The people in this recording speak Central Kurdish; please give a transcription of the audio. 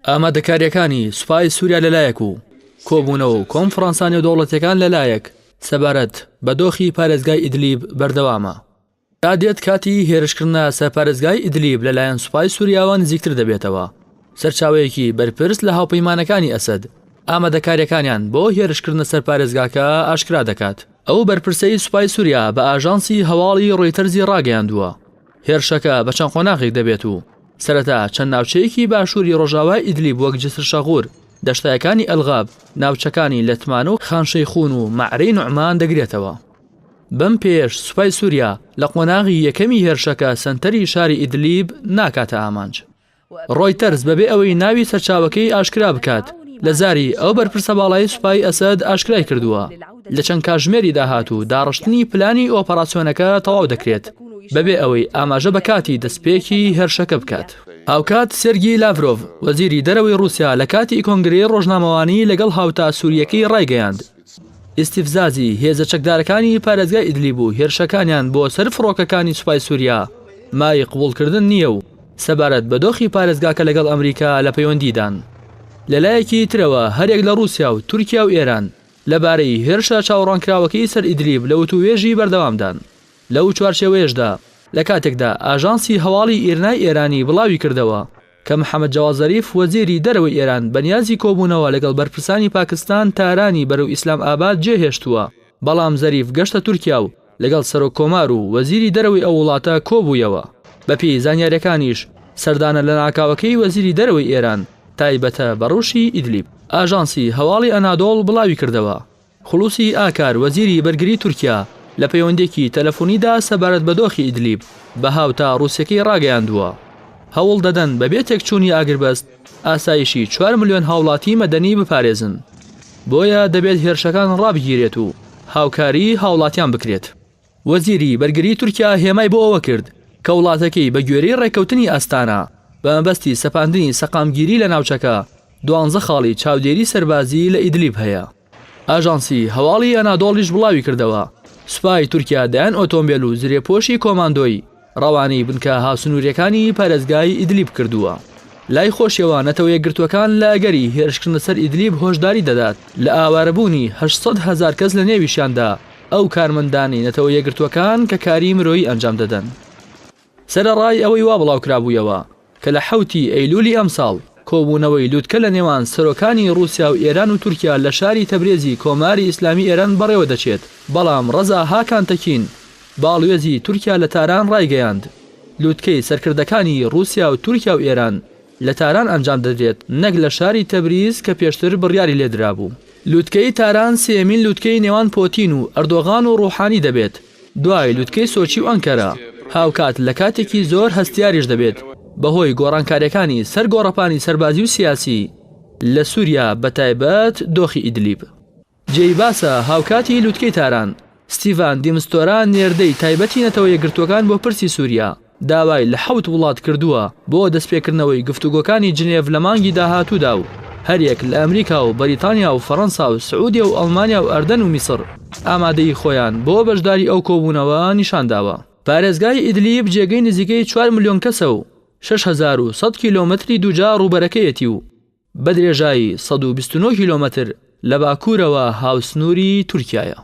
ئامادەکاریەکانی سوپای سووریا لەلایەک و کۆبوونەوە و کۆنفرانسانی دەوڵەتیەکان لەلایەک سەبارەت بە دۆخی پارێزگای ئیدلیب بەردەوامە. دادێت کاتی هێرشکردنە سەر پارێزگای ئیدلیب لەلایەن سوپای سووریاوە نزیکتر دەبێتەوە. سەرچاوەیەکی بەرپرس لە هاوپەیمانەکانی ئەسەد ئامادەکاریەکانیان بۆ هێرشکردنە سەر پارێزگاکە ئاشکرا دەکات. ئەو بەرپرسەی سوپای سووریا بە ئاژانسی هەواڵی ڕۆیتەرزی ڕاگەیاندووە. هێرشەکە بە چەند قۆناغێک دەبێت و سەرەتا چەند ناوچەیەکی باشووری ڕۆژاوای ئیدلیب وەک جسر شەغور، دەشتایەکانی ئەلغاب، ناوچەکانی لەتمان و خانشەیخون و مەعرەی نوعمان دەگرێتەوە. بەم پێش سوپای سووریا لە قۆناغی یەکەمی هێرشەکە سەنتەری شاری ئیدلیب ناکاتە ئامانج. ڕۆیتەرز بەبێ ئەوەی ناوی سەرچاوەکەی ئاشکرا بکات لە زاری ئەو بەرپرسە باڵای سوپای ئەسەد ئاشکرای کردووە لە چەند کاتژمێری داهاتوو داڕشتنی پلانی ئۆپەراسیۆنەکە تەواو دەکرێت بەبێ ئەوەی ئاماژە بەکاتی دەستپێکی هێرشەکە بکات. هاوکات سێرگی لاڤرۆڤ وەزیری دەرەوەی رووسیا لە کاتی کۆنگرەی ڕۆژنامەوانی لەگەڵ هاوتا سووریەکەی ڕایگەیاند ئیستیفزازی هێزە چەکدارەکانی پارێزگای ئیدلیب و هێرشەکانیان بۆ سەر فڕۆکەکانی سوپای سووریا مای قبوڵکردن نییە و سەبارەت بە دۆخی پارێزگاکە لەگەڵ ئەمریکا لە پەیوەندیدان. لەلایەکی ترەوە هەرێک لە رووسیا و تورکیا و ئێران لەبارەی هێرشە چاوەڕوانکراوەکەی سەر ئیدلیب لە وتووێژی بەردەوامدان. لەو چوارچێوەیەشدا لە کاتێکدا ئاژانسی هەواڵی ئێرنای ئێرانی بڵاوی کردەوە کە محەممەد جاواز زەریف وەزیری دەرەوەی ئێران بەنیازی کۆبوونەوە لەگەڵ بەرپرسانی پاکستان تارانی بەرەو ئیسلام ئاباد جێهێشتووە، بەڵام زەریف گەشتە تورکیا و لەگەڵ سەرۆک کۆمار و وەزیری دەرەوەی ئەو وڵاتە کۆبوویەوە. بەپێی زانیاریەکانیش سەردانە لە ناکاوەکەی وەزیری دەرەوەی ئێران تایبەتە بەڕۆشی ئیدلیب ئاژانسی هەواڵی ئەنادۆڵ بڵاوی کردەوە. خولوسی ئاکار وەزیری بەرگری تورکیا لە پەیوەندێکی تەلەفۆنیدا سەبارەت بە دۆخی ئیدلیب بە هاوتا ڕووسەکەی ڕاگەیاندووە هەوڵ دەدەن بەبێ تێکچوونی ئاگربەست ئاسایشی 4 ملیۆن هاوڵاتی مەدەنی بپارێزن. بۆیە دەبێت هێرشەکان ڕابگیرێت و هاوکاری هاوڵاتیان بکرێت. وەزیری بەرگری تورکیا هێمای بۆ ئەوە کرد کە وڵاتەکەی بە گوێرەی ڕێکەوتنی ئاستانە بە مەبەستی سەپاندنی سەقامگیری لە ناوچەکە 12 خاڵی چاودێری سەربازی لە ئیدلیب هەیە. ئاژانسی هەواڵی ئەنادۆڵیش بڵاوی کردەوە سوپای تورکیا دایان ئۆتۆمبیل و زرێپۆشی کۆماندۆی ڕەوانەی بنکە هاوسنووریەکانی پارێزگای ئیدلیب کردووە. لای خۆشیەوە نەتەوە یەکگرتوەکان لە ئەگەری هێرشکردنە سەر ئیدلیب هۆشداری دەدات لە ئاوارەبوونی 800,000 کەس لە نێویشیاندا ئەو کارمەندانی نەتەوە یەکگرتوەکان کە کاری مرۆیی ئەنجام دەدەن. سەرەڕای ئەوەی وا بڵاوکرابوویەوە کە لە 7 ئەیلولی ئەمساڵ کۆبوونەوەی لووتکە لە نێوان سەرۆکانی رووسیا و ئێران و تورکیا لە شاری تەبرێزی کۆماری ئیسلامی ئێران بەڕێوە دەچێت، بەڵام ڕەزا هاکانتەکین باڵوێزی تورکیا لە تاران ڕایگەیاند لووتکەی سەرکردەکانی رووسیا و تورکیا و ئێران لە تاران ئەنجام دەدرێت نەک لە شاری تەبریز کە پێشتر بڕیاری لێدرا بوو. لووتکەی تاران سێمین لووتکەی نێوان پۆتین و ئەردۆغان و ڕوحانی دەبێت، دوای لووتکەی سۆچی و ئەنکەرە. هاوکات لە کاتێکی زۆر هەستیاریش دەبێت بەهۆی گۆڕانکاریەکانی سەر گۆڕەپانی سەربازی و سیاسی لە سووریا بەتایبەت دۆخی ئیدلیب. جێی باسە هاوکاتی لووتکەی تاران ستیڤان دیمستۆران نێردەی تایبەتی نەتەوە یەکگرتوەکان بۆ پرسی سووریا داوای لە 7 وڵات کردووە بۆ دەستپێکردنەوەی گفتوگۆکانی جنێڤ لە مانگی داهاتوودا و هەریەک لە ئەمریکا و بەریتانیا و فەڕەنسا و سعودیا و ئەڵمانیا و ئەردەن و میسر ئامادەی خۆیان بۆ بەشداری ئەو کۆبوونەوە نیشانداوە. پارێزگای ئیدلیب جێگەی نزیکەی 4 ملیۆن کەسە و 6,100 کیلۆمەتری دووجا ڕووبەرەکەیەتی و بە درێژایی 129 کیلۆمەتر لە باکوورەوە هاوسنووری تورکیایە.